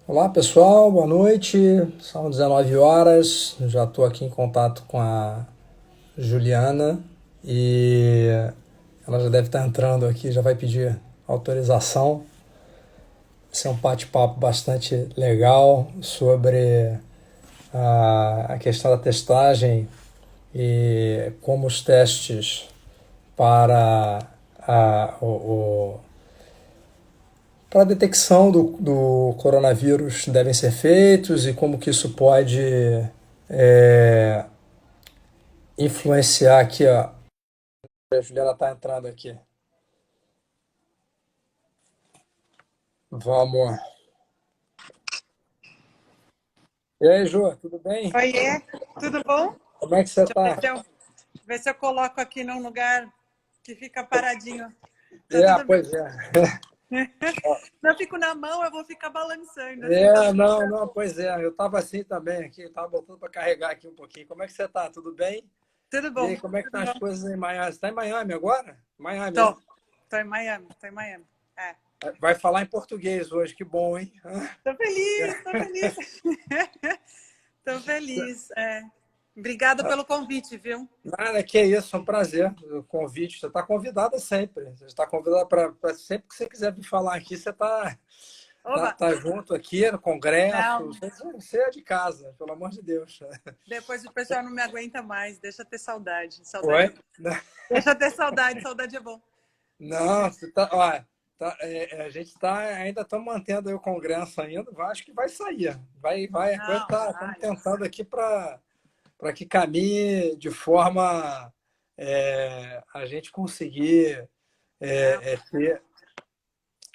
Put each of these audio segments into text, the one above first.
Olá pessoal, boa noite. São 19 horas. Já estou aqui em contato com a Juliana e ela já deve estar entrando aqui, já vai pedir autorização. Esse é um bate-papo bastante legal sobre a questão da testagem e como os testes para para a detecção do coronavírus devem ser feitos e como que isso pode é, influenciar aqui, ó. A Juliana está entrando aqui. Vamos. E aí, Ju, tudo bem? Oiê, tudo bom? Como é que você Deixa eu ver está? ver se eu coloco aqui num lugar que fica paradinho. Tá tudo bem. Pois é. Se eu fico na mão, eu vou ficar balançando, assim também não Não, dá não, bom. pois é. Eu estava assim também aqui, estava botando para carregar aqui um pouquinho. Como é que você está? Tudo bem? Tudo E bom, aí, como é que tudo estão as bom. coisas em Miami? Você está em Miami agora? Miami, né? Tô, tô em Miami, tô em Miami. É. Vai falar em português hoje, que bom, hein? Tô feliz, tô feliz. Tô feliz, é. Obrigada pelo convite, viu? Nada, que é isso, é um prazer o convite. Você está convidada sempre. Você está convidada para sempre que você quiser vir falar aqui, você está Oba, tá junto aqui no congresso. não, Você é de casa, pelo amor de Deus. depois o pessoal não me aguenta mais, deixa ter saudade. Saudade é Oi? bom. Deixa ter saudade, saudade é bom. Não, você tá, olha, a gente está ainda estamos mantendo aí o congresso ainda. Acho que vai sair. A coisa Não, tá, estamos vai. tentando aqui para que caminhe de forma a gente conseguir Não, ter.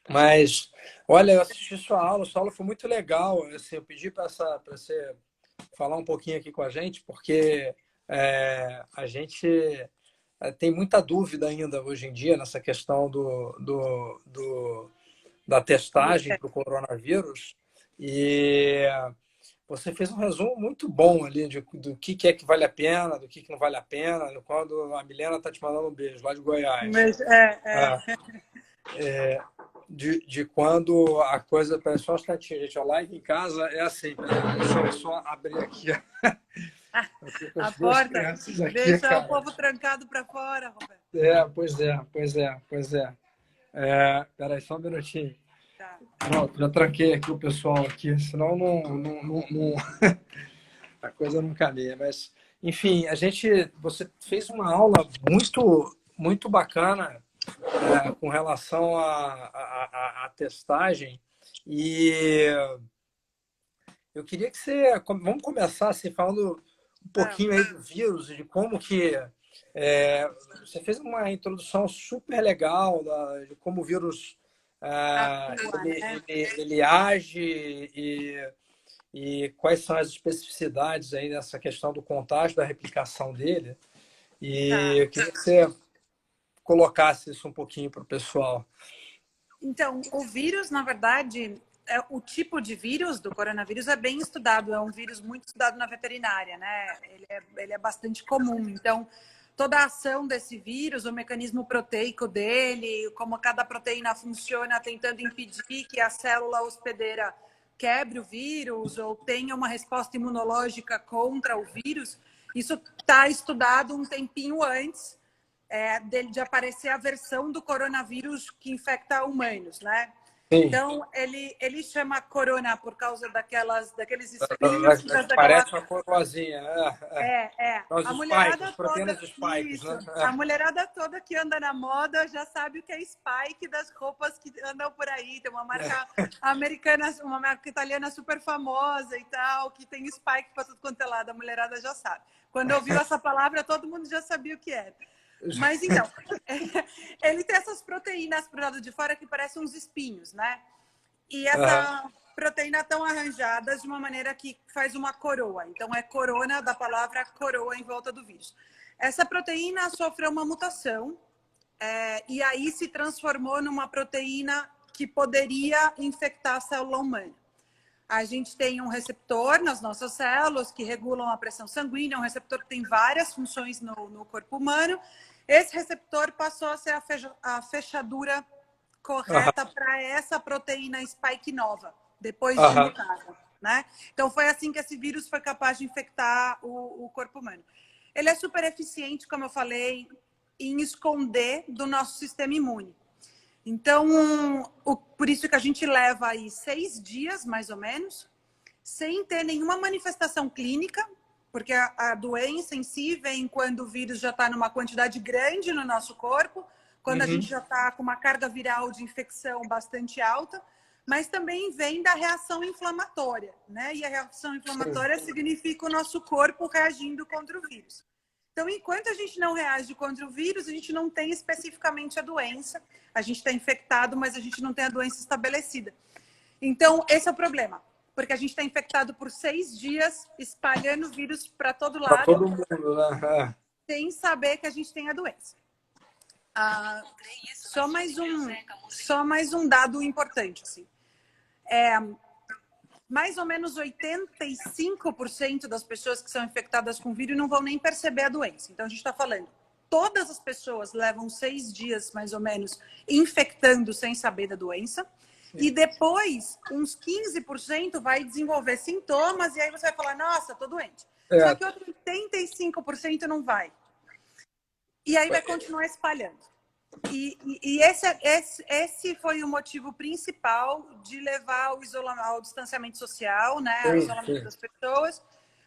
Mas, olha, eu assisti sua aula foi muito legal. Assim, eu pedi para você falar um pouquinho aqui com a gente, porque a gente tem muita dúvida ainda hoje em dia nessa questão da testagem para o coronavírus. E você fez um resumo muito bom ali do que é que vale a pena, do que não vale a pena, quando a Milena está te mandando um beijo lá de Goiás. mas, é. Ah, de quando a coisa. Só um instantinho, gente. A live em casa é assim. Deixa eu só abrir aqui. Eu tô com A as duas porta, crianças aqui, deixa o cara. povo trancado para fora, Roberto. Pois é. Peraí, só um minutinho. Tá. Pronto, já tranquei aqui o pessoal aqui, senão a coisa não caminha. Mas, enfim, você fez uma aula muito bacana com relação à testagem e eu queria que você. Vamos começar assim, falando um pouquinho aí do vírus, de como que. é, Você fez uma introdução super legal de como o vírus Atua, né? ele age e quais são as especificidades aí nessa questão do contágio, da replicação dele. E Tá. eu queria que você colocasse isso um pouquinho para o pessoal. Então, o vírus, na verdade, o tipo de vírus do coronavírus é bem estudado, é um vírus muito estudado na veterinária, né? Ele é bastante comum. Então, toda a ação desse vírus, o mecanismo proteico dele, como cada proteína funciona tentando impedir que a célula hospedeira quebre o vírus ou tenha uma resposta imunológica contra o vírus, isso está estudado um tempinho antes dele de aparecer a versão do coronavírus que infecta humanos, né? Sim, Então, ele chama corona por causa daqueles espinhos, por causa daquela. parece uma coroazinha. Os A spikes, as mulherada proteínas toda. spikes, né? Isso. A mulherada toda que anda na moda já sabe o que é Spike das roupas que andam por aí. Tem uma marca americana, uma marca italiana super famosa e tal, que tem Spike para tudo quanto é lado. A mulherada já sabe. Quando ouviu essa palavra, todo mundo já sabia o que era. Mas então, ele tem essas proteínas pro lado de fora que parecem uns espinhos, né? E Aham. essa proteína estão arranjadas de uma maneira que faz uma coroa. Então, é corona da palavra coroa em volta do vírus. Essa proteína sofreu uma mutação e aí se transformou numa proteína que poderia infectar a célula humana. A gente tem um receptor nas nossas células que regulam a pressão sanguínea, um receptor que tem várias funções no corpo humano. Esse receptor passou a ser a fechadura correta para essa proteína spike nova. depois de Aham. mutada, né? Então foi assim que esse vírus foi capaz de infectar o corpo humano. Ele é super eficiente, como eu falei, em esconder do nosso sistema imune. Então, por isso que a gente leva aí 6 dias, mais ou menos, sem ter nenhuma manifestação clínica, porque a doença em si vem quando o vírus já está numa quantidade grande no nosso corpo, quando a gente Uhum. já está com uma carga viral de infecção bastante alta, mas também vem da reação inflamatória, né? E a reação Sim. inflamatória significa o nosso corpo reagindo contra o vírus. Então, enquanto a gente não reage contra o vírus, a gente não tem especificamente a doença. A gente está infectado, mas a gente não tem a doença estabelecida. Então, esse é o problema. Porque a gente está infectado por 6 dias, espalhando o vírus para todo Para lado, todo mundo, né? sem saber que a gente tem a doença. Ah, só mais um dado importante. Assim. Mais ou menos 85% das pessoas que são infectadas com vírus não vão nem perceber a doença. Então, a gente está falando, todas as pessoas levam 6 dias, mais ou menos, infectando sem saber da doença. E depois, uns 15% vai desenvolver sintomas e aí você vai falar, nossa, tô doente. Só É, que outro 85% não vai. E aí vai continuar espalhando. E esse foi o motivo principal de levar o isolamento, ao distanciamento social, né, ao sim, isolamento sim. das pessoas,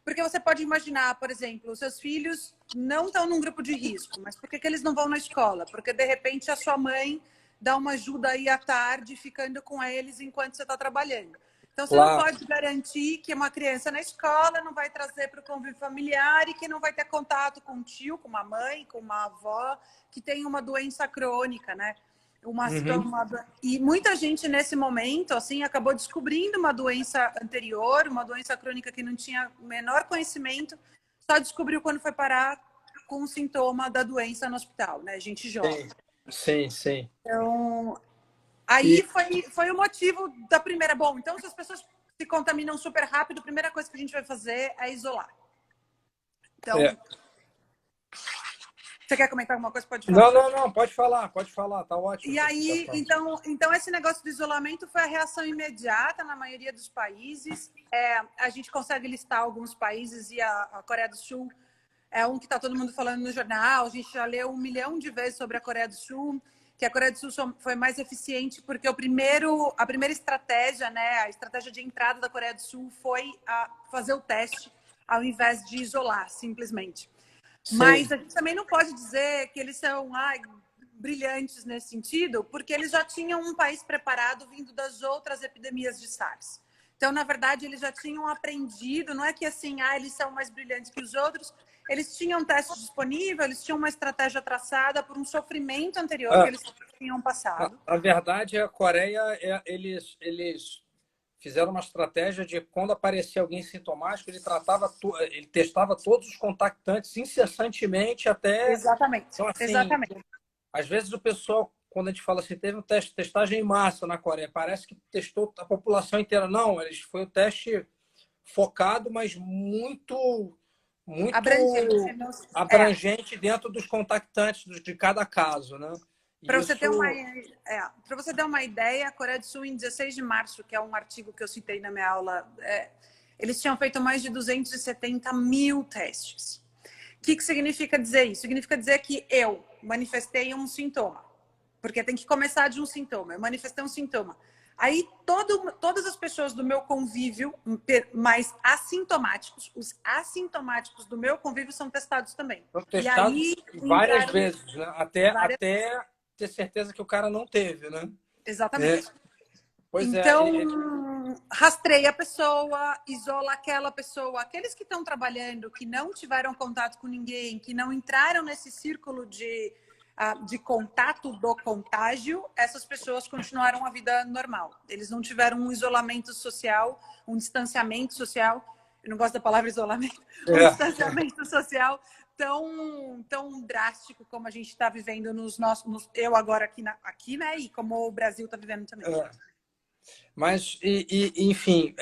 porque você pode imaginar, por exemplo, os seus filhos não estão num grupo de risco, mas por que eles não vão na escola? Porque, de repente, a sua mãe dá uma ajuda aí à tarde, ficando com eles enquanto você está trabalhando. Então, você não Claro. pode garantir que uma criança na escola não vai trazer para o convívio familiar e que não vai ter contato com um tio, com uma mãe, com uma avó, que tem uma doença crônica, né? Uhum. E muita gente nesse momento, assim, acabou descobrindo uma doença anterior, uma doença crônica que não tinha o menor conhecimento, só descobriu quando foi parar com o sintoma da doença no hospital, né? Gente jovem. Sim, sim, sim. Então, aí E, foi o motivo da primeira. Bom, então se as pessoas se contaminam super rápido, a primeira coisa que a gente vai fazer é isolar. é, Então, você quer comentar alguma coisa? Pode não, falar. não, não, pode falar, tá ótimo E essa aí, explicação. então esse negócio do isolamento foi a reação imediata na maioria dos países. A gente consegue listar alguns países e a Coreia do Sul é um que está todo mundo falando no jornal. A gente já leu 1 milhão de vezes sobre a Coreia do Sul, que a Coreia do Sul foi mais eficiente porque a primeira estratégia, né, a estratégia de entrada da Coreia do Sul foi fazer o teste ao invés de isolar, simplesmente. Sim, Mas a gente também não pode dizer que eles são brilhantes nesse sentido, porque eles já tinham um país preparado vindo das outras epidemias de SARS. Então, na verdade, eles já tinham aprendido, não é que assim, eles são mais brilhantes que os outros, eles tinham teste disponível, eles tinham uma estratégia traçada por um sofrimento anterior que é, eles tinham passado. a verdade é a Coreia, eles fizeram uma estratégia de quando aparecia alguém sintomático, ele testava todos os contactantes incessantemente até. Exatamente, Então, assim, exatamente. às vezes o pessoal, quando a gente fala assim, teve testagem em massa na Coreia, parece que testou a população inteira. Não, foi um teste focado, mas muito Abrangente. abrangente dentro dos contactantes de cada caso, né? E Para você ter isso, para você ter uma ideia, a Coreia do Sul, em 16 de março, que é um artigo que eu citei na minha aula, eles tinham feito mais de 270 mil testes. O que significa dizer isso? Significa dizer que eu manifestei um sintoma, porque tem que começar de um sintoma. Eu manifestei um sintoma. Aí todas as pessoas do meu convívio, mais assintomáticos, os assintomáticos do meu convívio são testados também. foram E testados aí várias entraram vezes, né? Até, várias. até ter certeza que o cara não teve, né? É, Exatamente. pois é, Então, rastreia a pessoa, isola aquela pessoa. Aqueles que estão trabalhando, que não tiveram contato com ninguém, que não entraram nesse círculo de contato do contágio, essas pessoas continuaram a vida normal. Eles não tiveram um isolamento social, um distanciamento social. Eu não gosto da palavra isolamento, um é, distanciamento social tão drástico como a gente está vivendo eu agora aqui, né? E como o Brasil está vivendo também. é. Mas, enfim,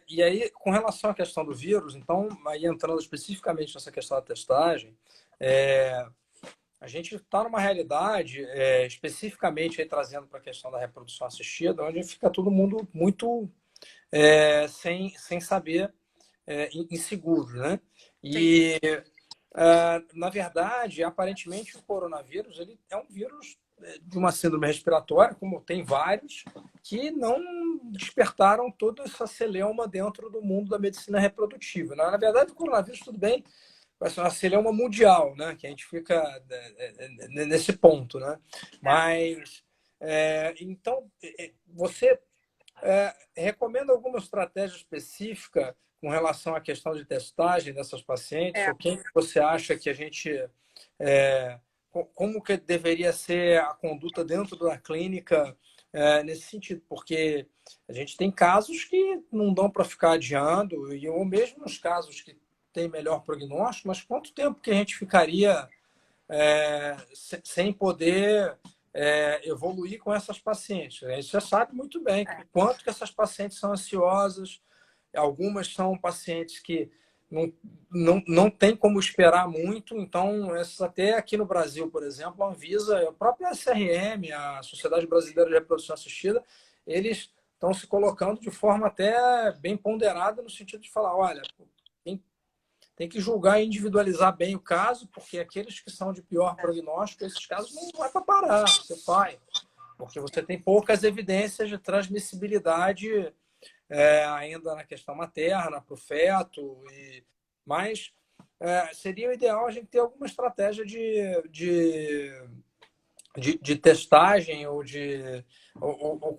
e aí, com relação à questão do vírus, então, aí entrando especificamente nessa questão da testagem, é, a gente está numa realidade, especificamente aí trazendo para a questão da reprodução assistida, onde fica todo mundo muito sem saber, inseguros, né? Sim. E, na verdade, aparentemente, o coronavírus ele é um vírus de uma síndrome respiratória, como tem vários, que não despertaram toda essa celeuma dentro do mundo da medicina reprodutiva. Na verdade, o coronavírus, tudo bem, vai ser uma celeuma mundial, né? Que a gente fica nesse ponto, né? Mas, então, você recomenda alguma estratégia específica com relação à questão de testagem dessas pacientes? É, Ou quem você acha que a gente... é, como que deveria ser a conduta dentro da clínica nesse sentido? Porque a gente tem casos que não dão para ficar adiando, ou mesmo nos casos que tem melhor prognóstico, mas quanto tempo que a gente ficaria sem poder evoluir com essas pacientes? A gente já sabe muito bem o quanto que essas pacientes são ansiosas. Algumas são pacientes que não tem como esperar muito, então, essas até aqui no Brasil, por exemplo, a Anvisa, a própria SRM, a Sociedade Brasileira de Reprodução Assistida, eles estão se colocando de forma até bem ponderada, no sentido de falar, olha, tem que julgar e individualizar bem o caso, porque aqueles que são de pior prognóstico, esses casos não vai para parar, você vai, porque você tem poucas evidências de transmissibilidade ainda na questão materna, para o feto, mas seria o ideal a gente ter alguma estratégia de testagem ou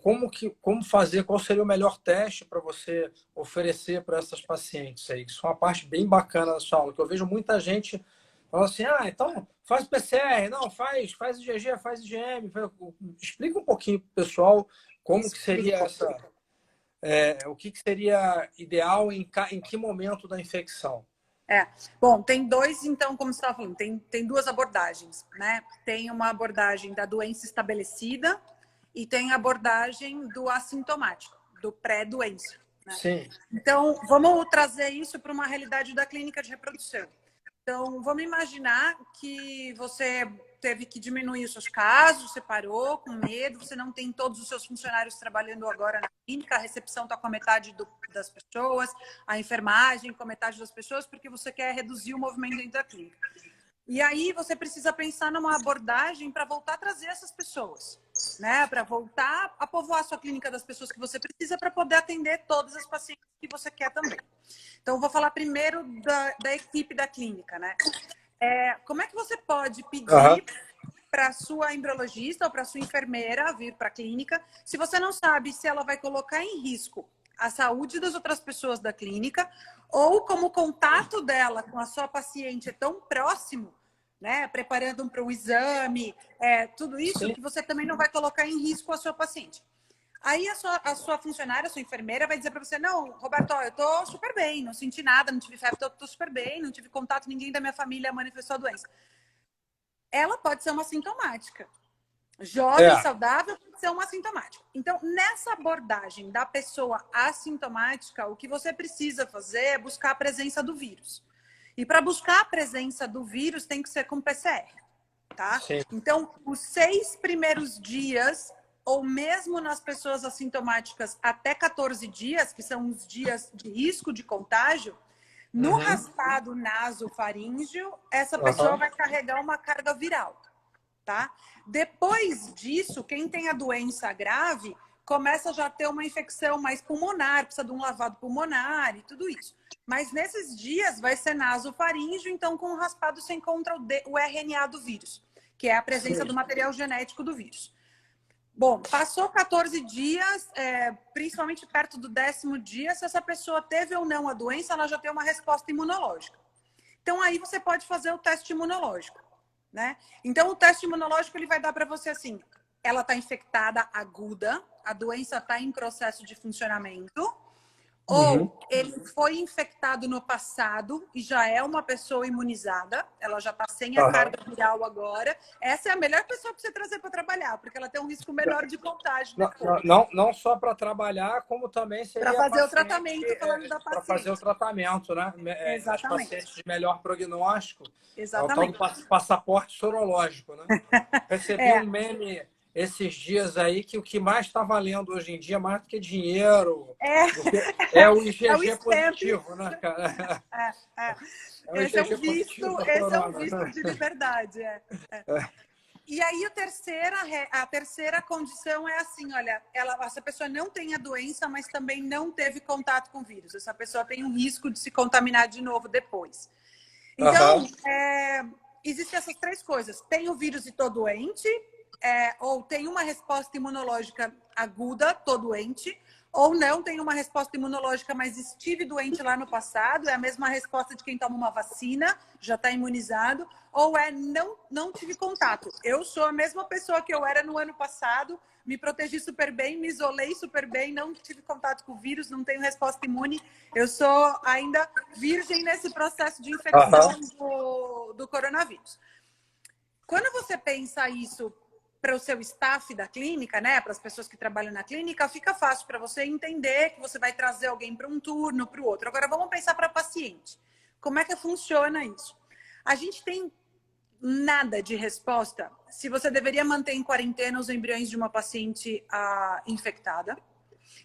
como fazer, qual seria o melhor teste para você oferecer para essas pacientes aí. Isso é uma parte bem bacana da sua aula, que eu vejo muita gente falando assim, então faz PCR, não, faz IgG, faz IgM. Explica um pouquinho para o pessoal como que seria o que seria ideal em que momento da infecção. Bom, tem dois, então, como você estava falando, tem duas abordagens, né? Tem uma abordagem da doença estabelecida e tem a abordagem do assintomático, do pré-doença. Né? Sim. Então, vamos trazer isso para uma realidade da clínica de reprodução. Então, vamos imaginar que você teve que diminuir os seus casos, você parou com medo, você não tem todos os seus funcionários trabalhando agora na clínica, a recepção está com a metade das pessoas, a enfermagem com a metade das pessoas, porque você quer reduzir o movimento dentro da clínica. E aí você precisa pensar numa abordagem para voltar a trazer essas pessoas, né? Para voltar a povoar a sua clínica das pessoas que você precisa para poder atender todas as pacientes que você quer também. Então, eu vou falar primeiro da equipe da clínica, né? Como é que você pode pedir para a sua embriologista ou para a sua enfermeira vir para a clínica se você não sabe se ela vai colocar em risco a saúde das outras pessoas da clínica ou como o contato dela com a sua paciente é tão próximo, né, preparando para um exame, tudo isso, sim, que você também não vai colocar em risco a sua paciente. Aí a sua funcionária, a sua enfermeira vai dizer para você, não, Roberto, eu tô super bem, não senti nada, não tive febre, tô super bem, não tive contato, ninguém da minha família manifestou a doença. Ela pode ser uma sintomática. Jovem, saudável, pode ser uma assintomática. Então, nessa abordagem da pessoa assintomática, o que você precisa fazer é buscar a presença do vírus. E para buscar a presença do vírus, tem que ser com PCR, tá? Sim. Então, os 6 primeiros dias, ou mesmo nas pessoas assintomáticas até 14 dias, que são os dias de risco de contágio, no raspado nasofaríngeo, essa pessoa vai carregar uma carga viral. Tá? Depois disso, quem tem a doença grave começa já a ter uma infecção mais pulmonar, precisa de um lavado pulmonar e tudo isso. Mas nesses dias vai ser nasofaríngeo, então com o raspado você encontra o RNA do vírus, que é a presença do material genético do vírus. Bom, passou 14 dias, principalmente perto do 10º dia, se essa pessoa teve ou não a doença, ela já tem uma resposta imunológica. Então aí você pode fazer o teste imunológico. Né? Então, o teste imunológico ele vai dar para você assim, ela está infectada aguda, a doença está em processo de funcionamento, ou ele foi infectado no passado e já é uma pessoa imunizada, ela já está sem a carga viral agora. Essa é a melhor pessoa para você trazer para trabalhar, porque ela tem um risco menor de contágio. Não só para trabalhar, como também seria para fazer o tratamento, falando da paciente. Para fazer o tratamento, né? As pacientes de melhor prognóstico. Exatamente. É o tal do passaporte sorológico, né? Recebi um meme esses dias aí que o que mais está valendo hoje em dia, mais do que dinheiro, É, é o é o IgG stamp. positivo, né, cara? É, é. É o IgG Visto, positivo da esse é um corona. visto de liberdade. E aí a terceira condição é assim, olha, essa pessoa não tem a doença, mas também não teve contato com o vírus. Essa pessoa tem um risco de se contaminar de novo depois. Então, Aham. existem essas três coisas. Tem o vírus e estou doente, ou tem uma resposta imunológica aguda, estou doente, ou não tem uma resposta imunológica, mas estive doente lá no passado, é a mesma resposta de quem toma uma vacina, já está imunizado, ou não tive contato. Eu sou a mesma pessoa que eu era no ano passado, me protegi super bem, me isolei super bem, não tive contato com o vírus, não tenho resposta imune, eu sou ainda virgem nesse processo de infecção Aham. do coronavírus. Quando você pensa isso para o seu staff da clínica, né, para as pessoas que trabalham na clínica, fica fácil para você entender que você vai trazer alguém para um turno, para o outro. Agora, vamos pensar para paciente. Como é que funciona isso? A gente tem nada de resposta se você deveria manter em quarentena os embriões de uma paciente infectada.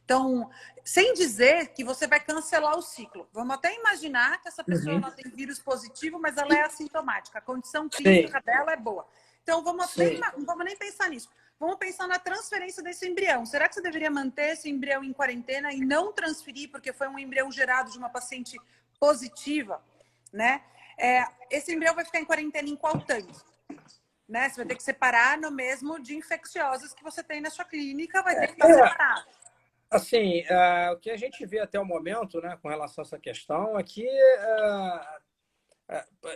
Então, sem dizer que você vai cancelar o ciclo. Vamos até imaginar que essa pessoa Uhum. ela tem vírus positivo, mas ela é assintomática. A condição Sim, clínica dela é boa. Então, sim. não vamos nem pensar nisso. Vamos pensar na transferência desse embrião. Será que você deveria manter esse embrião em quarentena e não transferir porque foi um embrião gerado de uma paciente positiva, né? Esse embrião vai ficar em quarentena em qual tanque? Né? Você vai ter que separar no mesmo de infecciosas que você tem na sua clínica, vai ter que estar separado. Assim, o que a gente vê até o momento, né, com relação a essa questão, é que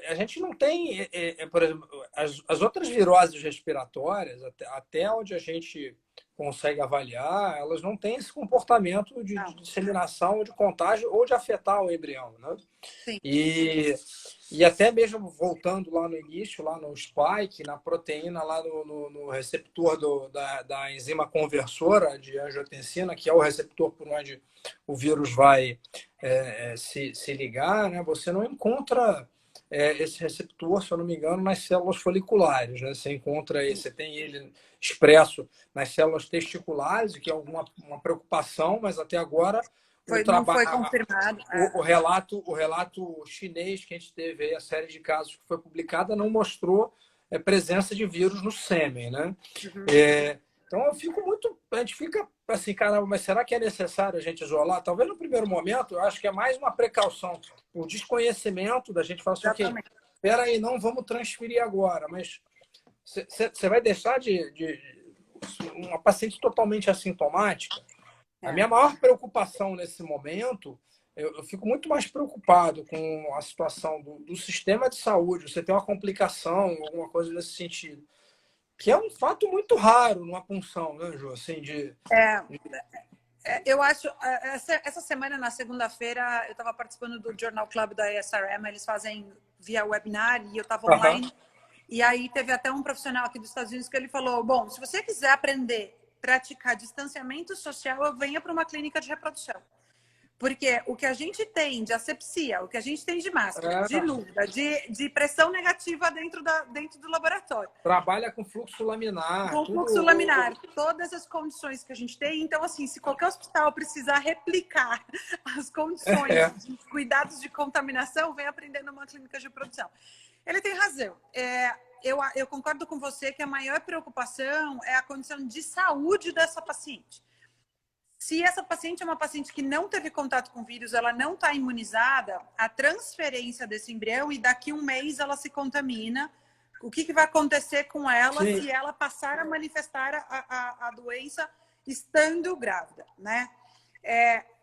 a gente não tem, por exemplo, as outras viroses respiratórias, até onde a gente consegue avaliar, elas não têm esse comportamento de disseminação, de contágio ou de afetar o embrião, né? Sim. E até mesmo voltando lá no início, lá no spike, na proteína, lá no receptor da enzima conversora de angiotensina, que é o receptor por onde o vírus vai se ligar, né? Você não encontra esse receptor, se eu não me engano, nas células foliculares, né? Você encontra ele, você tem ele expresso nas células testiculares, que é uma preocupação, mas até agora Não foi confirmado. o relato chinês que a gente teve aí, a série de casos que foi publicada, não mostrou presença de vírus no sêmen, né? Uhum. Então a gente fica assim, caramba, mas será que é necessário a gente isolar? Talvez no primeiro momento, eu acho que é mais uma precaução, o desconhecimento da gente falar assim, ok, espera aí, não vamos transferir agora, mas você vai deixar de uma paciente totalmente assintomática? A minha maior preocupação nesse momento, eu fico muito mais preocupado com a situação do sistema de saúde. Você tem uma complicação, alguma coisa nesse sentido, que é um fato muito raro numa punção, né, Ju? Assim, eu acho, essa semana, na segunda-feira, eu estava participando do Journal Club da ESRM, eles fazem via webinar e eu estava online. E aí teve até um profissional aqui dos Estados Unidos que ele falou, bom, se você quiser aprender praticar distanciamento social, venha para uma clínica de reprodução. Porque o que a gente tem de asepsia, o que a gente tem de máscara, de luva, de pressão negativa dentro do laboratório. Trabalha com fluxo laminar. Com fluxo laminar, todas as condições que a gente tem. Então, assim, se qualquer hospital precisar replicar as condições de cuidados de contaminação, vem aprender numa clínica de reprodução. Ele tem razão. Eu concordo com você que a maior preocupação é a condição de saúde dessa paciente. Se essa paciente é uma paciente que não teve contato com o vírus, ela não está imunizada, a transferência desse embrião e daqui um mês ela se contamina, o que vai acontecer com ela se ela passar a manifestar a doença estando grávida, né?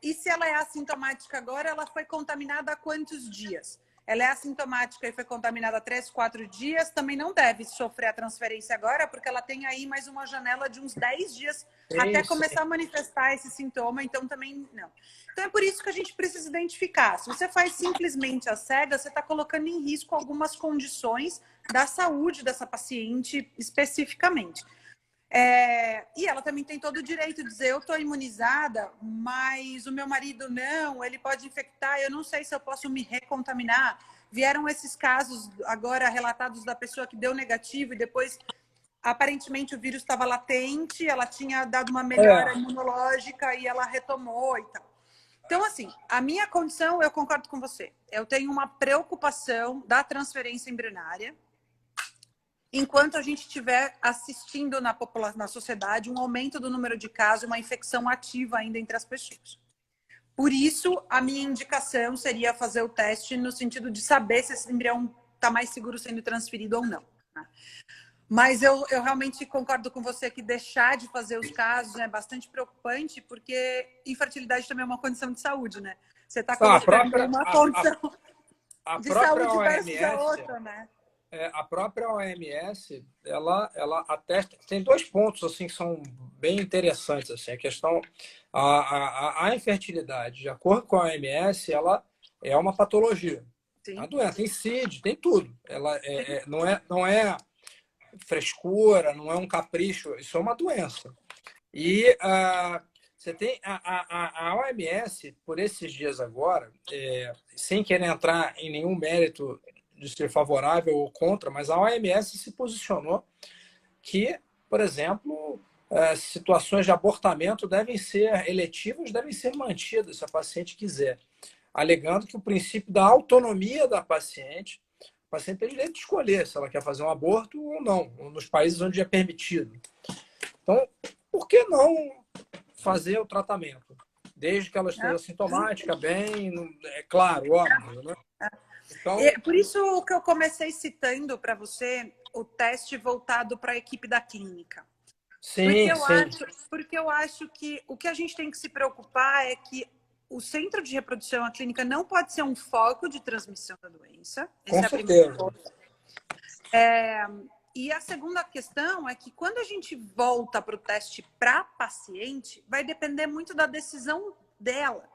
E se ela é assintomática agora, ela foi contaminada há quantos dias? Ela é assintomática e foi contaminada há 3, 4 dias, também não deve sofrer a transferência agora, porque ela tem aí mais uma janela de uns 10 dias até começar a manifestar esse sintoma, então também não. Então é por isso que a gente precisa identificar. Se você faz simplesmente a cega, você está colocando em risco algumas condições da saúde dessa paciente especificamente. E ela também tem todo o direito de dizer, eu estou imunizada, mas o meu marido não, ele pode infectar, eu não sei se eu posso me recontaminar. Vieram esses casos agora relatados da pessoa que deu negativo e depois aparentemente o vírus estava latente, ela tinha dado uma melhora É, imunológica e ela retomou e tal. Então, assim, a minha condição, eu concordo com você. Eu tenho uma preocupação da transferência embrionária, enquanto a gente estiver assistindo na população, na sociedade, um aumento do número de casos, uma infecção ativa ainda entre as pessoas. Por isso, a minha indicação seria fazer o teste no sentido de saber se esse embrião está mais seguro sendo transferido ou não. Né? Mas eu realmente concordo com você que deixar de fazer os casos é bastante preocupante, porque infertilidade também é uma condição de saúde, né? Você está a colocando própria, uma condição a de própria saúde versus a OMS, outra, né? a própria OMS, ela atesta, tem dois pontos assim que são bem interessantes assim, a questão a infertilidade, de acordo com a OMS, ela é uma patologia. A Sim, doença tem CID, tem tudo. Ela sim. não é frescura, não é um capricho, isso é uma doença. E você tem a OMS, por esses dias agora, sem querer entrar em nenhum mérito de ser favorável ou contra, mas a OMS se posicionou que, por exemplo, situações de abortamento devem ser eletivas, devem ser mantidas se a paciente quiser, alegando que o princípio da autonomia da paciente, a paciente tem direito de escolher se ela quer fazer um aborto ou não, nos países onde é permitido. Então, por que não fazer o tratamento? Desde que ela esteja sintomática, bem, é claro, óbvio, né? Então, Por isso que eu comecei citando para você o teste voltado para a equipe da clínica. sim, sim, Porque eu acho que o que a gente tem que se preocupar é que o centro de reprodução, a clínica, não pode ser um foco de transmissão da doença. com Essa é a primeira certeza. coisa. E a segunda questão é que quando a gente volta para o teste para paciente, vai depender muito da decisão dela.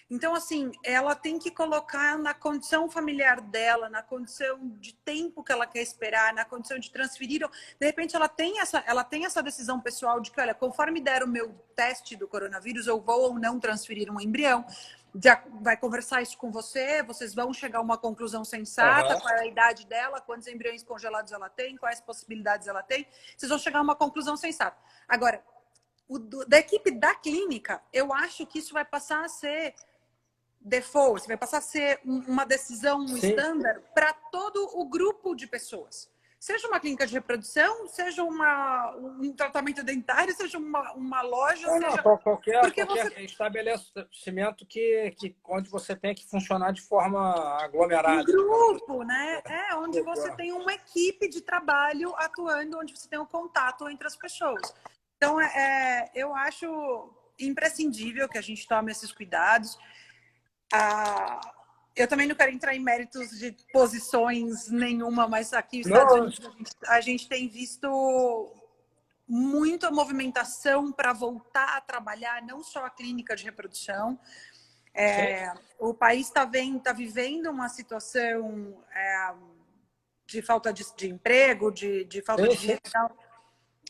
Então, assim, ela tem que colocar na condição familiar dela, na condição de tempo que ela quer esperar, na condição de transferir. De repente, ela tem essa decisão pessoal de que, olha, conforme der o meu teste do coronavírus, eu vou ou não transferir um embrião. Já vai conversar isso com você, vocês vão chegar a uma conclusão sensata, Uhum. qual é a idade dela, quantos embriões congelados ela tem, quais possibilidades ela tem. Vocês vão chegar a uma conclusão sensata. Agora, da equipe da clínica, eu acho que isso vai passar a ser default, vai passar a ser uma decisão Sim, estándar para todo o grupo de pessoas. Seja uma clínica de reprodução, seja um tratamento dentário, seja uma loja, não, não, seja. Porque você. qualquer estabelecimento onde você tem que funcionar de forma Um aglomerada, digamos assim. grupo, né? Onde você tem uma equipe de trabalho atuando, onde você tem um contato entre as pessoas. Então, eu acho imprescindível que a gente tome esses cuidados. Eu também não quero entrar em méritos de posições nenhuma, mas aqui nos Estados Não, Unidos a gente tem visto muita movimentação para voltar a trabalhar, não só a clínica de reprodução. sim, O país está vivendo uma situação de falta de emprego, de falta sim, de sim. dinheiro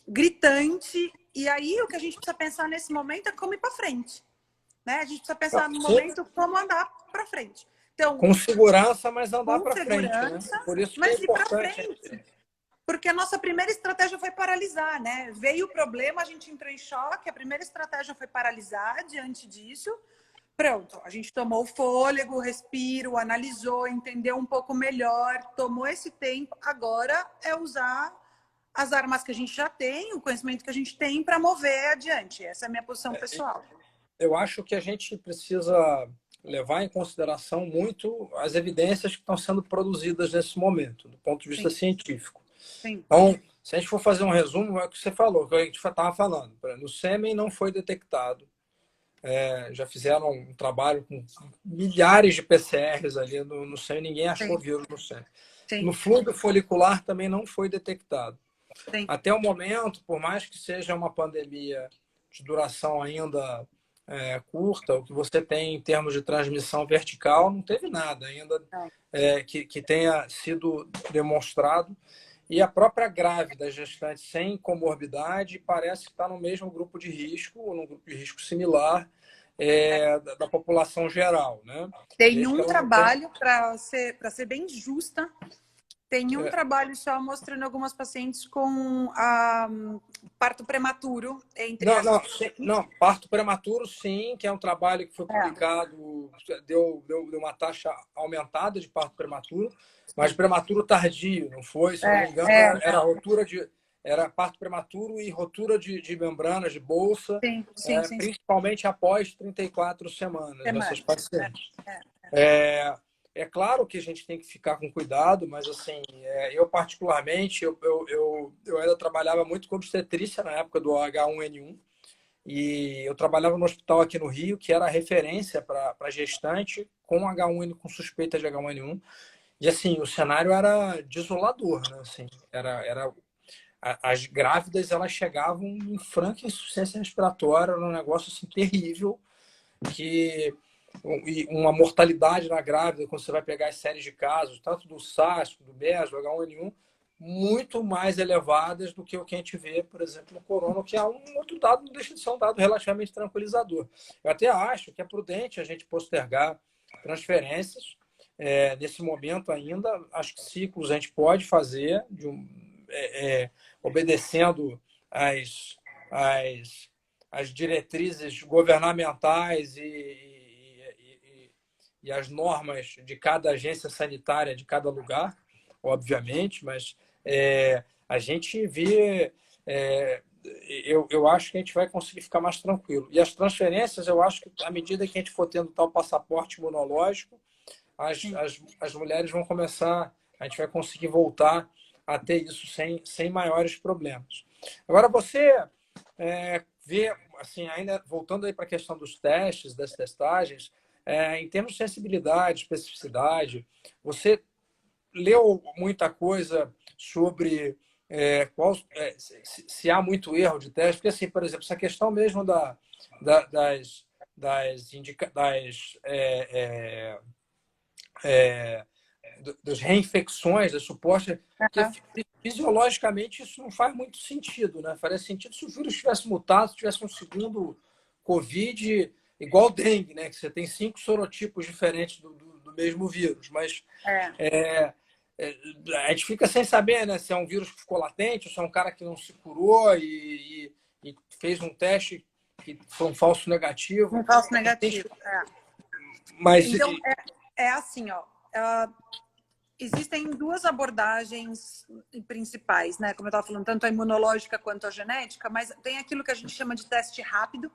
gritante. E aí o que a gente precisa pensar nesse momento é como ir para frente. Né? A gente precisa pensar no Sim, momento como andar para frente. Então, com segurança, mas andar com para frente, né? segurança, Por isso que é mas ir para importante. frente. Porque a nossa primeira estratégia foi paralisar, né? Veio o problema, a gente entrou em choque, a primeira estratégia foi paralisar diante disso. Pronto, a gente tomou o fôlego, respiro, analisou, entendeu um pouco melhor, tomou esse tempo. Agora é usar as armas que a gente já tem, o conhecimento que a gente tem para mover adiante. Essa é a minha posição pessoal. Eu acho que a gente precisa levar em consideração muito as evidências que estão sendo produzidas nesse momento, do ponto de vista Sim, científico. sim, Então, se a gente for fazer um resumo, é o que você falou, que a gente estava falando. No sêmen não foi detectado. Já fizeram um trabalho com milhares de PCRs ali no sêmen, ninguém achou sim, vírus no sêmen. No sim, fluido folicular também não foi detectado. sim. Até o momento, por mais que seja uma pandemia de duração ainda curta, o que você tem em termos de transmissão vertical, não teve nada ainda Não. que tenha sido demonstrado. E a própria grávida gestante sem comorbidade parece que está no mesmo grupo de risco, ou num grupo de risco similar da população geral, né? Tem Desde que um ela não tenha. trabalho, para ser bem justa, Tem um trabalho só mostrando algumas pacientes com parto prematuro entre Não, não, as... não, parto prematuro, sim, que é um trabalho que foi É, publicado, deu uma taxa aumentada de parto prematuro, mas sim. prematuro tardio, não foi? Se eu não me engano, era Não. rotura era parto prematuro e rotura de membranas de bolsa, Sim. principalmente após 34 semanas nessas Semanas. pacientes. É. É claro que a gente tem que ficar com cuidado, mas assim, eu particularmente, eu ainda trabalhava muito com obstetrícia na época do H1N1 e eu trabalhava no hospital aqui no Rio, que era a referência para gestante com H1N1, com suspeita de H1N1. E assim, o cenário era desolador, né? Assim, as grávidas elas chegavam em franca insuficiência respiratória, era um negócio assim terrível que uma mortalidade na grávida, quando você vai pegar as séries de casos, tanto do SARS, do MERS, do H1N1, muito mais elevadas do que o que a gente vê, por exemplo, no corona, que é um outro dado, não deixa de ser um dado relativamente tranquilizador. Eu até acho que é prudente a gente postergar transferências nesse momento ainda. Acho que ciclos a gente pode fazer obedecendo as, as as diretrizes governamentais e as normas de cada agência sanitária de cada lugar, obviamente, mas a gente vê. Eu acho que a gente vai conseguir ficar mais tranquilo. E as transferências, eu acho que à medida que a gente for tendo tal passaporte imunológico, as mulheres vão começar, a gente vai conseguir voltar a ter isso sem maiores problemas. Agora, você vê, assim, ainda voltando aí para a questão dos testes, das testagens, em termos de sensibilidade, especificidade, você leu muita coisa sobre se há muito erro de teste? Porque, assim, por exemplo, essa questão mesmo das, indica, das das reinfecções, das supostas, porque fisiologicamente isso não faz muito sentido, né? Faria sentido se o vírus tivesse mutado, se tivesse um segundo Covid igual dengue, né? Que você tem 5 sorotipos diferentes do mesmo vírus, mas é, a gente fica sem saber, né? Se é um vírus que ficou latente, ou se é um cara que não se curou e fez um teste que foi um falso negativo. Um falso negativo. Mas Então, é assim, ó. Existem duas abordagens principais, né? Como eu estava falando, tanto a imunológica quanto a genética, mas tem aquilo que a gente chama de teste rápido,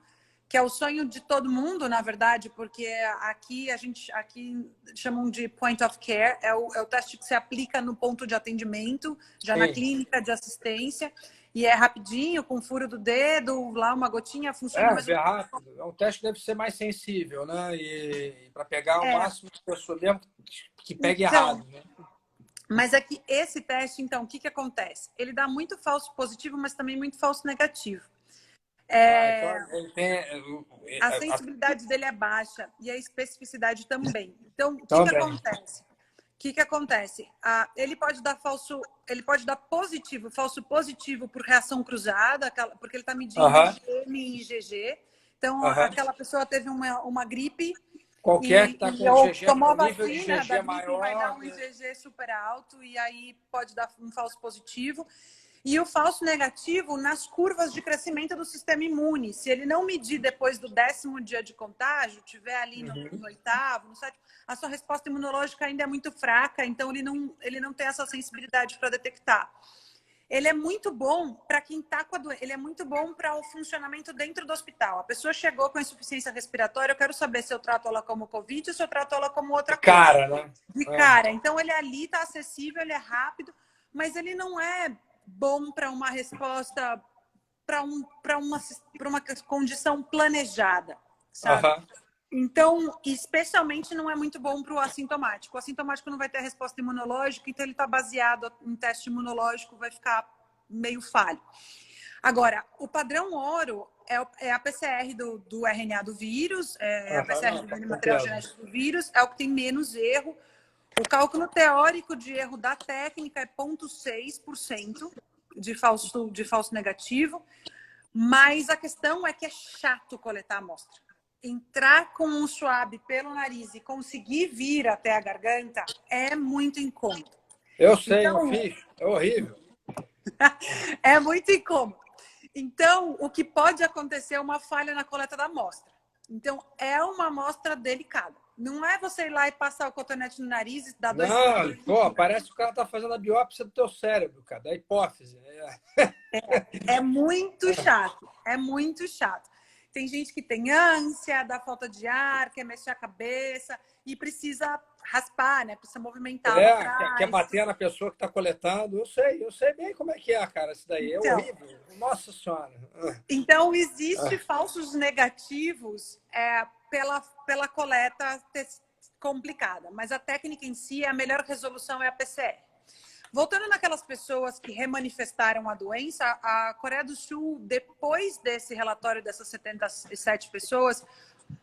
que é o sonho de todo mundo, na verdade, porque aqui aqui chamam de point of care, é o teste que se aplica no ponto de atendimento, já na clínica de assistência, e é rapidinho, com furo do dedo, lá uma gotinha, funciona mais ou é menos. rápido. O teste deve ser mais sensível, né? E para pegar o É, máximo de pessoas mesmo que pegue então, errado, né? mas é que esse teste, então, o que acontece? Ele dá muito falso positivo, mas também muito falso negativo. Então ele tem A sensibilidade dele é baixa e a especificidade também. Então, o que também. acontece? O que acontece? Ele pode dar positivo, falso positivo por reação cruzada, porque ele está medindo Aham, IgM e IgG. Então, aham. aquela pessoa teve uma gripe Qualquer que está com o ou GG, tomou a com nível de vacina da GG gripe, vai dar maior, um né? IgG super alto e aí pode dar um falso positivo. E o falso negativo nas curvas de crescimento do sistema imune. Se ele não medir depois do 10º dia de contágio, tiver ali no 8º, no 7º, a sua resposta imunológica ainda é muito fraca, então ele não tem essa sensibilidade para detectar. Ele é muito bom para quem está com a doença, ele é muito bom para o funcionamento dentro do hospital. A pessoa chegou com insuficiência respiratória, eu quero saber se eu trato ela como Covid ou se eu trato ela como De outra coisa. cara, né? De cara. Então, ele ali está acessível, ele é rápido, mas ele não é bom para uma resposta, para uma condição planejada, sabe? Aham. Então, especialmente não é muito bom para o assintomático. O assintomático não vai ter resposta imunológica, então ele está baseado em teste imunológico, vai ficar meio falho. Agora, o padrão ouro é a PCR do RNA do vírus, é a Aham, PCR não, do com material certeza. genético do vírus, é o que tem menos erro. O cálculo teórico de erro da técnica é 0,6% de falso negativo, mas a questão é que é chato coletar a amostra. Entrar com um swab pelo nariz e conseguir vir até a garganta é muito incômodo. Eu sei, eu Então, fiz. É horrível. é muito incômodo. Então, o que pode acontecer é uma falha na coleta da amostra. Então, é uma amostra delicada. Não é você ir lá e passar o cotonete no nariz e dar dois Não, segundos e pô, tira. parece que o cara tá fazendo a biópsia do teu cérebro, cara, da hipófise. É muito chato. É muito chato. Tem gente que tem ânsia, dá falta de ar, quer mexer a cabeça e precisa raspar, né? Precisa movimentar lá Quer atrás. bater na pessoa que está coletando. Eu sei bem como é, cara, isso daí. É Então, horrível. Nossa Senhora. Então, existe falsos negativos pela coleta complicada, mas a técnica em si, a melhor resolução é a PCR. Voltando naquelas pessoas que remanifestaram a doença, a Coreia do Sul, depois desse relatório dessas 77 pessoas,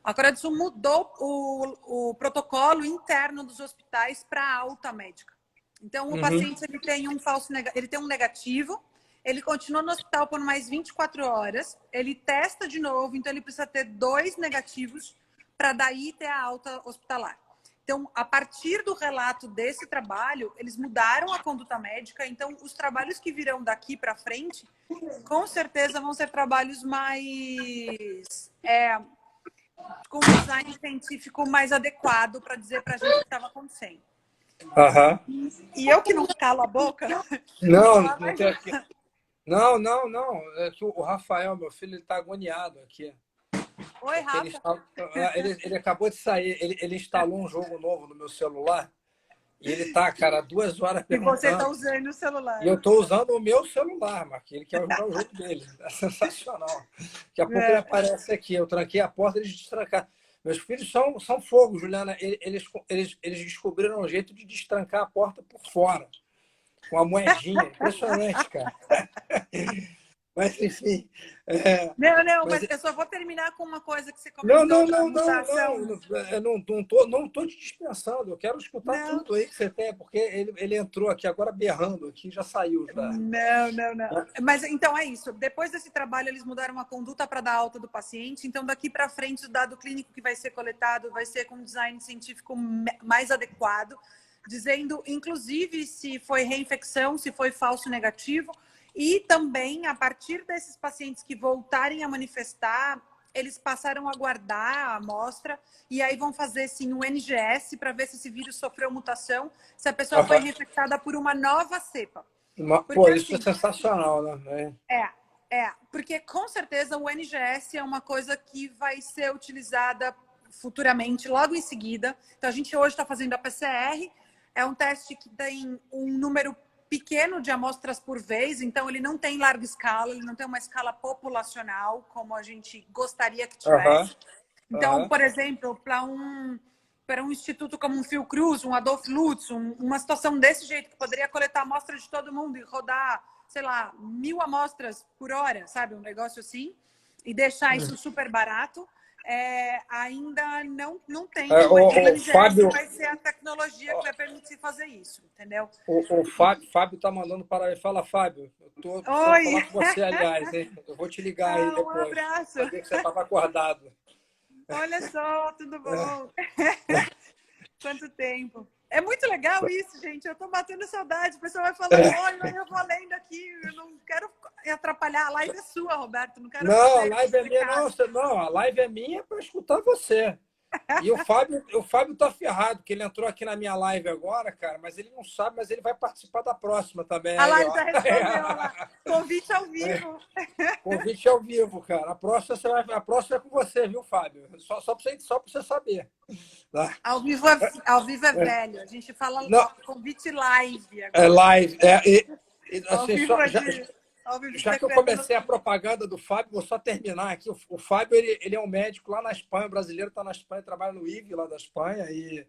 a Coreia do Sul mudou o protocolo interno dos hospitais para alta médica. Então, o Uhum. paciente ele tem um negativo, ele continua no hospital por mais 24 horas, ele testa de novo, então ele precisa ter 2 negativos para daí ter a alta hospitalar. Então, a partir do relato desse trabalho, eles mudaram a conduta médica, então os trabalhos que virão daqui para frente, com certeza vão ser trabalhos mais com um design científico mais adequado para dizer para a gente o que estava acontecendo. Aham. E eu que não calo a boca, vou Não, falar não mais tem um. aqui. Não, não, não. É que o Rafael, meu filho, ele está agoniado aqui. Oi, Porque Rafa. ele acabou de sair. Ele instalou um jogo novo no meu celular. E ele tá, cara, 2 horas E você está perguntando. usando o E celular. eu estou usando o meu celular, Marquinhos. Ele quer jogar o jogo dele. É sensacional. Daqui a pouco ele É. aparece aqui. Eu tranquei a porta, eles destrancaram. Meus filhos são fogo, Juliana. Eles descobriram um jeito de destrancar a porta por fora, com a moedinha. Impressionante, cara. Mas, enfim. Não, Mas mas eu só vou terminar com uma coisa que você não, comentou não, da não, não, mutação. não. Eu não tô te dispensando. Eu quero escutar Não, tudo aí que você tem, porque ele entrou aqui agora berrando aqui, já saiu já. não. Mas então é isso. Depois desse trabalho, eles mudaram a conduta para dar alta do paciente. Então, daqui para frente, o dado clínico que vai ser coletado vai ser com um design científico mais adequado, dizendo, inclusive, se foi reinfecção, se foi falso negativo. E também, a partir desses pacientes que voltarem a manifestar, eles passaram a guardar a amostra e aí vão fazer, sim, um NGS para ver se esse vírus sofreu mutação, se a pessoa foi Aham. reinfectada por uma nova cepa. Pô, Porque isso é assim, sensacional, né? porque com certeza o NGS é uma coisa que vai ser utilizada futuramente, logo em seguida. Então a gente hoje está fazendo a PCR, é um teste que tem um número pequeno de amostras por vez, então ele não tem larga escala, ele não tem uma escala populacional como a gente gostaria que Aham, tivesse. Então, aham. por exemplo, para um instituto como um Fiocruz, um Adolf Lutz, uma situação desse jeito, que poderia coletar amostras de todo mundo e rodar, sei lá, 1.000 amostras por hora, sabe? Um negócio assim, e deixar isso super barato, ainda não tem. E o O NGS Fábio, vai ser a tecnologia que vai permitir fazer isso, entendeu? o Fábio tá mandando para aí. Fala, Fábio, eu tô precisando Oi! falar com você, aliás, hein? Eu vou te ligar aí Ah, um depois. abraço! Sabia que você estava acordado. Olha só, tudo bom? Quanto tempo. É muito legal isso, gente. Eu tô batendo saudade. O pessoal vai falando, oi, eu vou lendo aqui. Eu não quero atrapalhar. A live é sua, Roberto. Não quero Não, a fazer live é minha, não, caso. não, a live é minha para escutar você. E o Fábio tá ferrado, porque ele entrou aqui na minha live agora, cara, mas ele não sabe, mas ele vai participar da próxima também Ah lá, aí, ele ó. já respondeu lá. Convite ao vivo. Convite ao vivo, cara. A próxima é com você, viu, Fábio? Só pra você saber. Tá? Ao vivo é velho. A gente fala Não, convite live é agora. live. Ao Assim, vivo é de. Ao vivo de já que eu decreto. comecei a propaganda do Fábio, vou só terminar aqui. O Fábio, ele é um médico lá na Espanha, brasileiro, está na Espanha, trabalha no IV lá da Espanha, e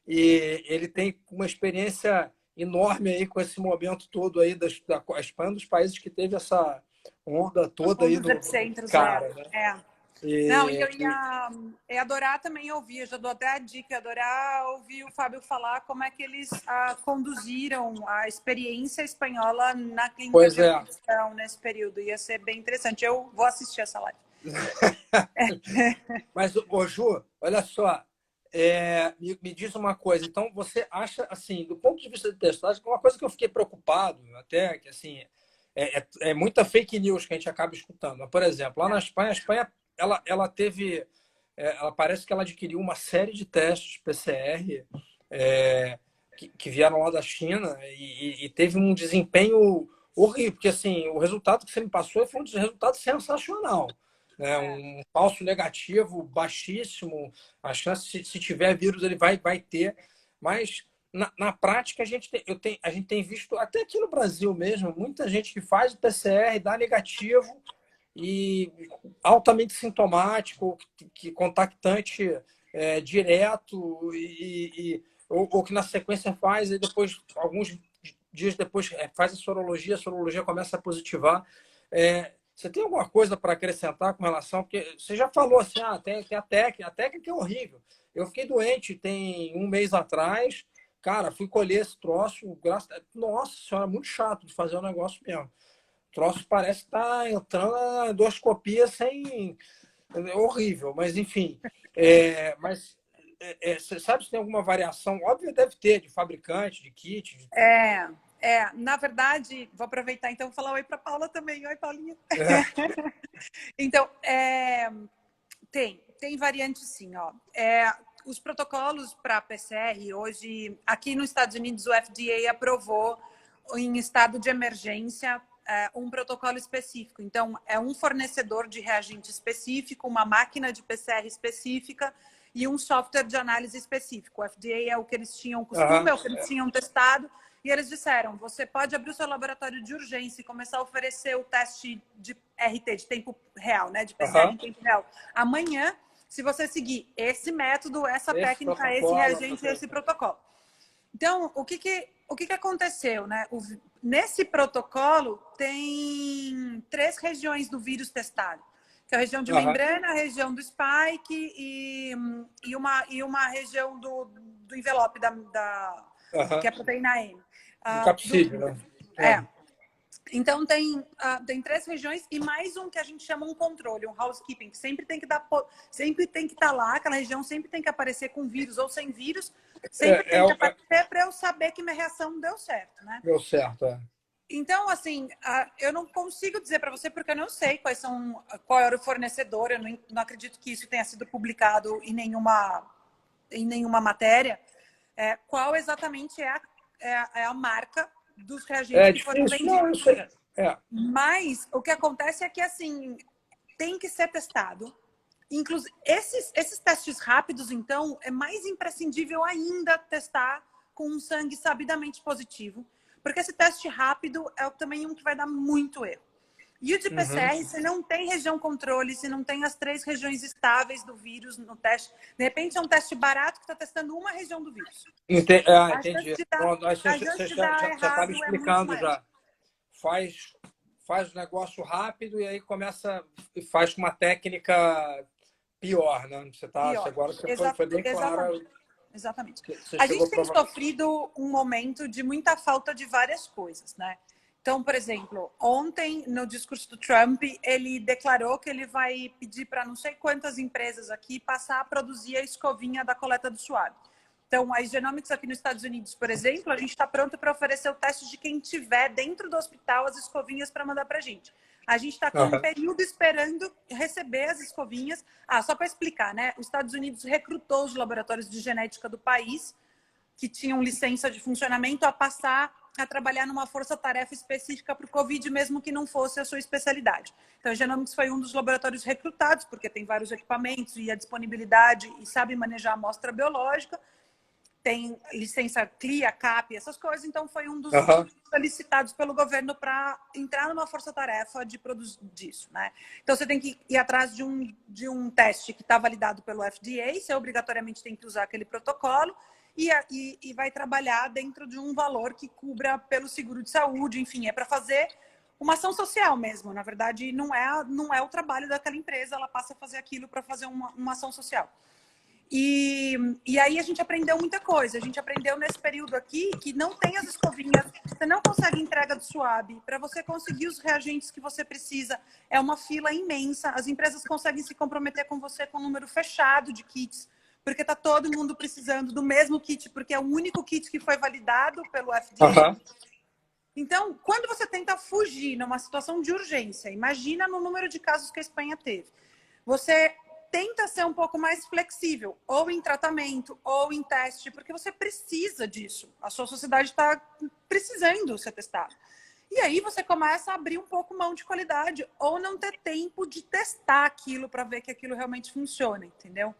ele tem uma experiência enorme aí com esse momento todo aí da Espanha, um dos países que teve essa onda toda Um aí dos do epicentros, cara, né? é. Não, e eu ia adorar também ouvir, eu já dou até a dica, ia adorar ouvir o Fábio falar como é que eles conduziram a experiência espanhola na clínica Pois de é. evolução nesse período. Ia ser bem interessante. Eu vou assistir essa live. Mas, ô, Ju, olha só, Me diz uma coisa, então você acha, assim, do ponto de vista de testagem, uma coisa que eu fiquei preocupado até, que assim, é muita fake news que a gente acaba escutando. Mas, por exemplo, lá na Espanha, a Espanha ela teve, ela parece que ela adquiriu uma série de testes PCR que vieram lá da China e teve um desempenho horrível, porque assim, o resultado que você me passou foi um resultado sensacional. Né? Um falso negativo baixíssimo, a chance, se tiver vírus, ele vai ter, mas na prática a gente tem visto, até aqui no Brasil mesmo, muita gente que faz o PCR, dá negativo e altamente sintomático, que contactante direto, ou que na sequência faz, e depois, alguns dias depois, faz a sorologia começa a positivar. Você tem alguma coisa para acrescentar com relação? Porque você já falou assim, tem a técnica é horrível. Eu fiquei doente tem um mês atrás, cara, fui colher esse troço, nossa senhora, muito chato de fazer o negócio mesmo. O troço parece que tá entrando na endoscopia sem... É horrível, mas enfim. Você sabe se tem alguma variação? Óbvio, deve ter, de fabricante, de kit. Na verdade, vou aproveitar então e falar oi para Paula também. Oi, Paulinha. Então, tem variante sim, ó. Os protocolos para PCR hoje, aqui nos Estados Unidos, o FDA aprovou em estado de emergência um protocolo específico. Então, é um fornecedor de reagente específico, uma máquina de PCR específica e um software de análise específico. O FDA é o que eles tinham costume, é o que eles tinham testado. E eles disseram, você pode abrir o seu laboratório de urgência e começar a oferecer o teste de RT, de tempo real, né? De PCR em tempo real. Amanhã, se você seguir esse método, essa técnica, esse reagente, esse protocolo. Então, o que aconteceu, né? Nesse protocolo, tem 3 regiões do vírus testado. Que é a região de membrana, a região do spike e uma região do envelope que é a proteína M. Do capsídeo, né? Então, tem 3 regiões e mais um que a gente chama um controle, um housekeeping, que sempre tem que estar lá, aquela região sempre tem que aparecer com vírus ou sem vírus, sempre tem que aparecer para eu saber que minha reação deu certo, né? Deu certo, Então, assim, eu não consigo dizer para você porque eu não sei qual era o fornecedor, eu não acredito que isso tenha sido publicado em nenhuma matéria, qual exatamente é a marca dos reagentes que foram vendidos. Mas o que acontece é que, assim, tem que ser testado. Inclusive, esses testes rápidos, então, é mais imprescindível ainda testar com um sangue sabidamente positivo, porque esse teste rápido é também um que vai dar muito erro. E o de PCR, você não tem região controle, você não tem as 3 regiões estáveis do vírus no teste. De repente, é um teste barato que está testando uma região do vírus. Entendi. Você já está me explicando já. Faz o negócio rápido e aí começa e faz com uma técnica pior, né? Agora você foi bem claro. Exatamente. A gente tem sofrido um momento de muita falta de várias coisas, né? Então, por exemplo, ontem, no discurso do Trump, ele declarou que ele vai pedir para não sei quantas empresas aqui passar a produzir a escovinha da coleta do suave. Então, a Genomics aqui nos Estados Unidos, por exemplo, a gente está pronto para oferecer o teste de quem tiver dentro do hospital as escovinhas para mandar para a gente. A gente está com um período esperando receber as escovinhas. Só para explicar, né? Os Estados Unidos recrutou os laboratórios de genética do país, que tinham licença de funcionamento, a passar a trabalhar numa força-tarefa específica para o Covid, mesmo que não fosse a sua especialidade. Então, a Genomics foi um dos laboratórios recrutados, porque tem vários equipamentos e a disponibilidade e sabe manejar a amostra biológica, tem licença CLIA, CAP, essas coisas, então foi um dos solicitados pelo governo para entrar numa força-tarefa de produzir disso, né? Então, você tem que ir atrás de um teste que está validado pelo FDA, você obrigatoriamente tem que usar aquele protocolo, e vai trabalhar dentro de um valor que cubra pelo seguro de saúde, enfim, é para fazer uma ação social mesmo. Na verdade, não é o trabalho daquela empresa, ela passa a fazer aquilo para fazer uma ação social. E aí a gente aprendeu muita coisa. A gente aprendeu nesse período aqui que não tem as escovinhas, você não consegue entrega do SWAB. Para você conseguir os reagentes que você precisa, é uma fila imensa. As empresas conseguem se comprometer com você com um número fechado de kits, porque está todo mundo precisando do mesmo kit, porque é o único kit que foi validado pelo FDA. Então, quando você tenta fugir numa situação de urgência, imagina no número de casos que a Espanha teve, você tenta ser um pouco mais flexível, ou em tratamento, ou em teste, porque você precisa disso. A sua sociedade está precisando ser testada. E aí você começa a abrir um pouco mão de qualidade, ou não ter tempo de testar aquilo para ver que aquilo realmente funciona, entendeu?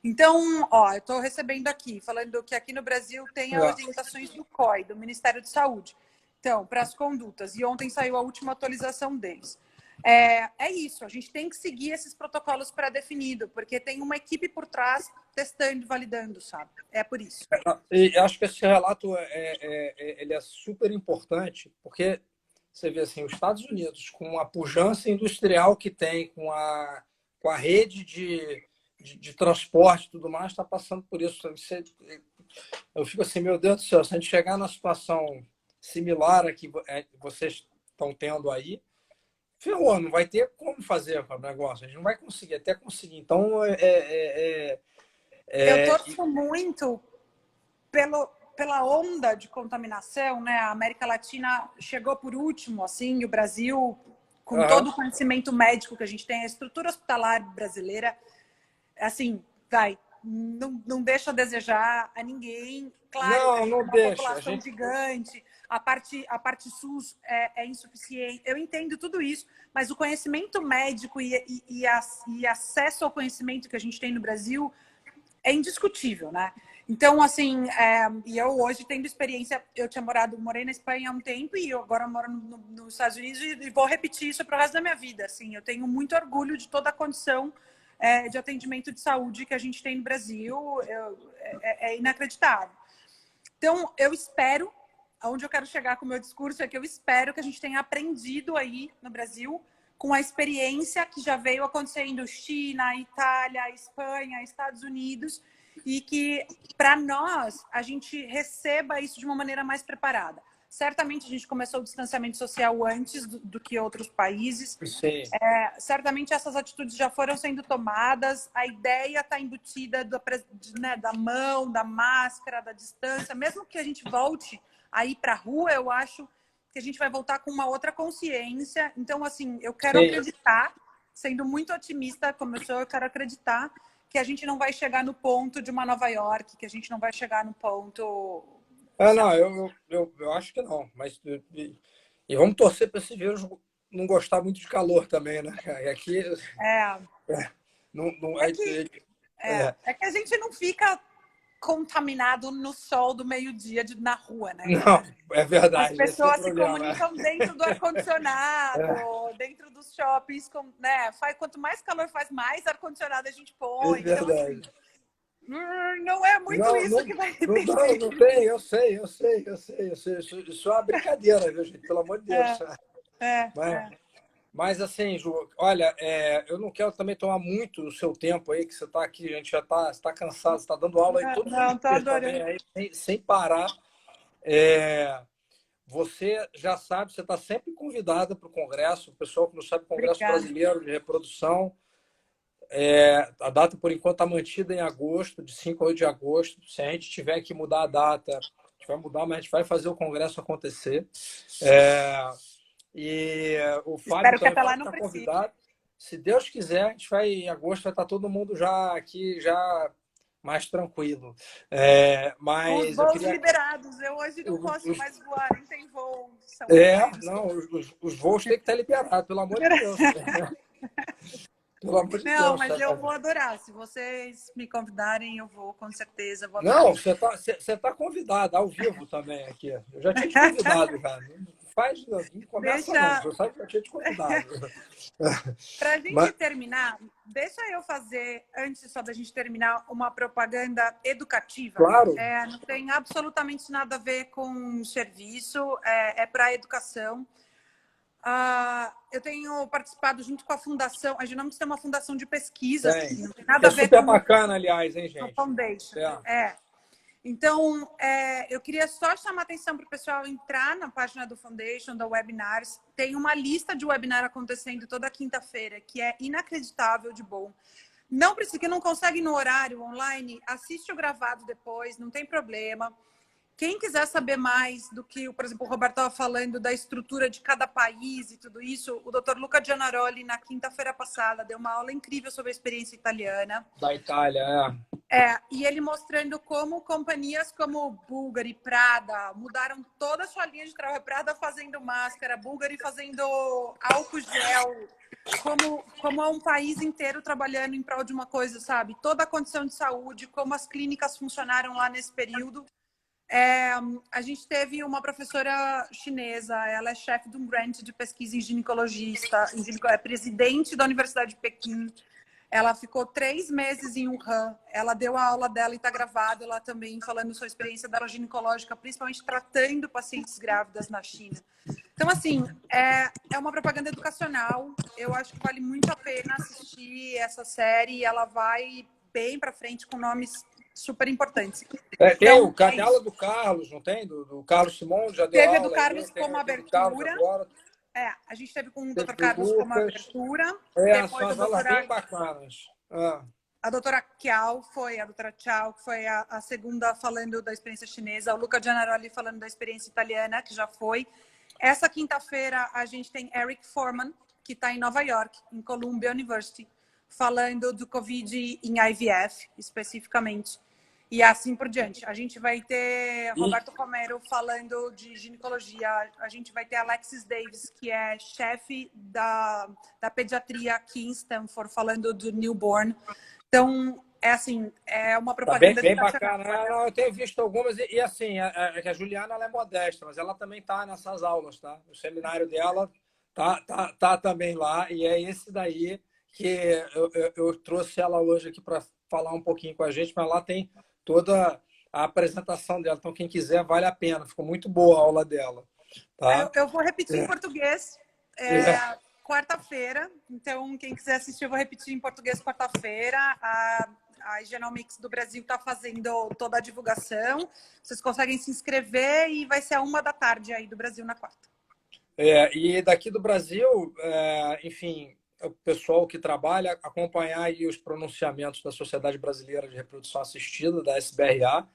Então, ó, eu estou recebendo aqui, falando que aqui no Brasil tem as orientações do COI, do Ministério de Saúde. Então, para as condutas. E ontem saiu a última atualização deles. É isso, a gente tem que seguir esses protocolos pré-definidos, porque tem uma equipe por trás testando e validando, sabe? É por isso. E acho que esse relato ele é super importante, porque você vê assim, os Estados Unidos, com a pujança industrial que tem, com a rede de transporte e tudo mais, está passando por isso. Eu fico assim, meu Deus do céu, se a gente chegar na situação similar a que vocês estão tendo aí, ferrou, não vai ter como fazer o negócio, a gente não vai conseguir, até conseguir. Então, eu torço muito pela onda de contaminação, né? A América Latina chegou por último, assim, e o Brasil, com todo o conhecimento médico que a gente tem, a estrutura hospitalar brasileira, assim, não deixa a desejar a ninguém. Claro, não uma deixa. população gigante, a parte SUS é insuficiente. Eu entendo tudo isso, mas o conhecimento médico e acesso ao conhecimento que a gente tem no Brasil é indiscutível, né? Então, assim, e eu hoje tendo experiência, eu morei na Espanha há um tempo e eu agora moro nos Estados Unidos e vou repetir isso para o resto da minha vida. Assim, eu tenho muito orgulho de toda a condição de atendimento de saúde que a gente tem no Brasil, é inacreditável. Então, eu espero, onde eu quero chegar com o meu discurso é que eu espero que a gente tenha aprendido aí no Brasil com a experiência que já veio acontecendo China, Itália, Espanha, Estados Unidos, e que, para nós, a gente receba isso de uma maneira mais preparada. Certamente a gente começou o distanciamento social antes do que outros países. Sim. Certamente essas atitudes já foram sendo tomadas. A ideia está embutida da mão, da máscara, da distância. Mesmo que a gente volte a ir para a rua, eu acho que a gente vai voltar com uma outra consciência. Então, assim, eu quero acreditar, sendo muito otimista como eu sou, eu quero acreditar que a gente não vai chegar no ponto de uma Nova York, que a gente não vai chegar no ponto... Não, eu acho que não. Mas, e vamos torcer para esse vírus não gostar muito de calor também, né? Aqui... É que a gente não fica contaminado no sol do meio-dia na rua, né? Não, é verdade. As pessoas se comunicam dentro do ar-condicionado, dentro dos shoppings, né? Quanto mais calor faz, mais ar-condicionado a gente põe. É verdade. Então, assim, não é muito isso que vai repetir. Não tem, eu sei. Isso é uma brincadeira, viu, gente? Pelo amor de Deus. Mas assim, Ju, olha, eu não quero também tomar muito o seu tempo aí, que você está aqui, a gente já está cansado, você está dando aula aí todos os dias também, aí, sem parar. Você já sabe, você está sempre convidada para o Congresso, o pessoal que não sabe, Congresso Brasileiro de Reprodução. A data, por enquanto, está mantida em agosto, de 5 a 8 de agosto. Se a gente tiver que mudar a data, a gente vai mudar, mas a gente vai fazer o Congresso acontecer. E o Fábio também vai estar convidado. Se Deus quiser, a gente vai em agosto, vai estar todo mundo já aqui, já mais tranquilo. Mas os voos liberados. Eu hoje não posso mais voar, nem tem voo. Não, os voos têm que estar liberados, pelo amor de Deus. Pelo amor de Deus. Não, mas eu vou adorar. Se vocês me convidarem, eu vou, com certeza. Vou não, você tá convidada ao vivo também aqui. Eu já tinha te convidado, cara. Não começa não, eu já tinha te convidado. Para a gente terminar, deixa eu fazer, antes só da gente terminar, uma propaganda educativa. Claro. Não tem absolutamente nada a ver com serviço, é para a educação. Eu tenho participado junto com a fundação, a Genomics tem uma fundação de pesquisa, assim, não tem nada a ver super bacana, aliás, hein, gente? Foundation. Então, eu queria só chamar a atenção para o pessoal entrar na página do Foundation, da Webinars. Tem uma lista de webinar acontecendo toda quinta-feira, que é inacreditável de bom. Não precisa, que não consegue no horário online, assiste o gravado depois, não tem problema. Quem quiser saber mais do que, por exemplo, o Roberto estava falando da estrutura de cada país e tudo isso, o Dr. Luca Gianaroli, na quinta-feira passada, deu uma aula incrível sobre a experiência italiana. Da Itália, E ele mostrando como companhias como Bulgari, Prada, mudaram toda a sua linha de trabalho. Prada fazendo máscara, Bulgari fazendo álcool gel, como é um país inteiro trabalhando em prol de uma coisa, sabe? Toda a condição de saúde, como as clínicas funcionaram lá nesse período. A gente teve uma professora chinesa, ela é chefe de um grant de pesquisa em ginecologista, é presidente da Universidade de Pequim. Ela ficou 3 meses em Wuhan. Ela deu a aula dela e está gravado lá também, falando sua experiência dela ginecológica, principalmente tratando pacientes grávidas na China. Então, assim, é uma propaganda educacional. Eu acho que vale muito a pena assistir essa série. Ela vai bem para frente com nomes super importantes. Tem Então, o Canela do Carlos, não tem? Do Carlos Simão, já deu teve a aula. do Carlos Tem como do Carlos abertura. agora. A gente teve com o Teve Dr. do Carlos como Lucas. abertura. São Depois a as aulas doutora... bem bacanas. A doutora Kiao a doutora Chao, que foi a segunda falando da experiência chinesa, o Luca Gianaroli falando da experiência italiana, que já foi. Essa quinta-feira a gente tem Eric Foreman, que está em Nova York, em Columbia University, falando do Covid em IVF, especificamente. E assim por diante. A gente vai ter Roberto Romero falando de ginecologia. A gente vai ter Alexis Davis, que é chefe da pediatria aqui em Stanford, falando do newborn. Então, é uma Tá propaganda bem educacional. bacana. Eu tenho visto algumas, e assim, a Juliana ela é modesta, mas ela também está nessas aulas, tá? O seminário dela tá também lá, e é esse daí que eu trouxe ela hoje aqui para falar um pouquinho com a gente, mas lá tem toda a apresentação dela. Então, quem quiser, vale a pena. Ficou muito boa a aula dela. Tá? Eu vou repetir em português. Quarta-feira. Então, quem quiser assistir, eu vou repetir em português quarta-feira. A Genomics do Brasil está fazendo toda a divulgação. Vocês conseguem se inscrever e vai ser 1h da tarde aí do Brasil na quarta. E daqui do Brasil, enfim, o pessoal que trabalha, acompanhar aí os pronunciamentos da Sociedade Brasileira de Reprodução Assistida, da SBRA,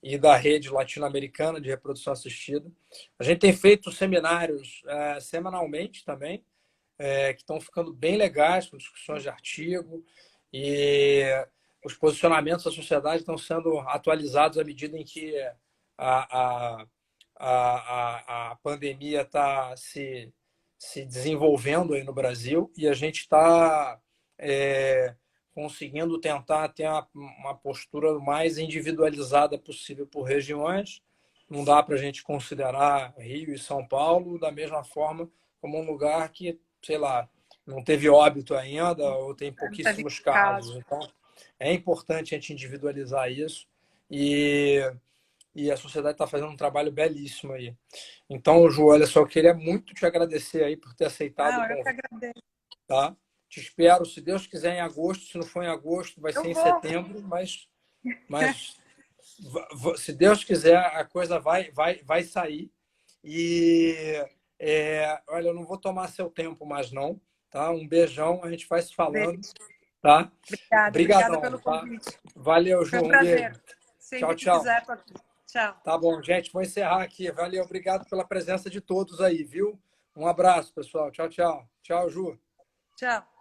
e da Rede Latino-Americana de Reprodução Assistida. A gente tem feito seminários semanalmente também, que estão ficando bem legais, com discussões de artigo, e os posicionamentos da sociedade estão sendo atualizados à medida em que a pandemia está se desenvolvendo aí no Brasil, e a gente está conseguindo tentar ter uma postura mais individualizada possível por regiões. Não dá para a gente considerar Rio e São Paulo da mesma forma como um lugar que, sei lá, não teve óbito ainda ou tem pouquíssimos casos. Então, é importante a gente individualizar isso, e a sociedade está fazendo um trabalho belíssimo aí. Então, Ju, olha só, eu queria muito te agradecer aí por ter aceitado o convite. Eu que agradeço. Tá? Te espero, se Deus quiser, em agosto. Se não for em agosto, vai ser em setembro, mas se Deus quiser, a coisa vai sair. E olha, eu não vou tomar seu tempo mais não, tá? Um beijão, a gente vai se falando, tá? Obrigada pelo convite. Tá? Valeu, Ju. Foi um prazer. Sempre tchau. que quiser, tô aqui. Tchau. Tá bom, gente, vou encerrar aqui. Valeu, obrigado pela presença de todos aí, viu? Um abraço, pessoal. Tchau, tchau. Tchau, Ju. Tchau.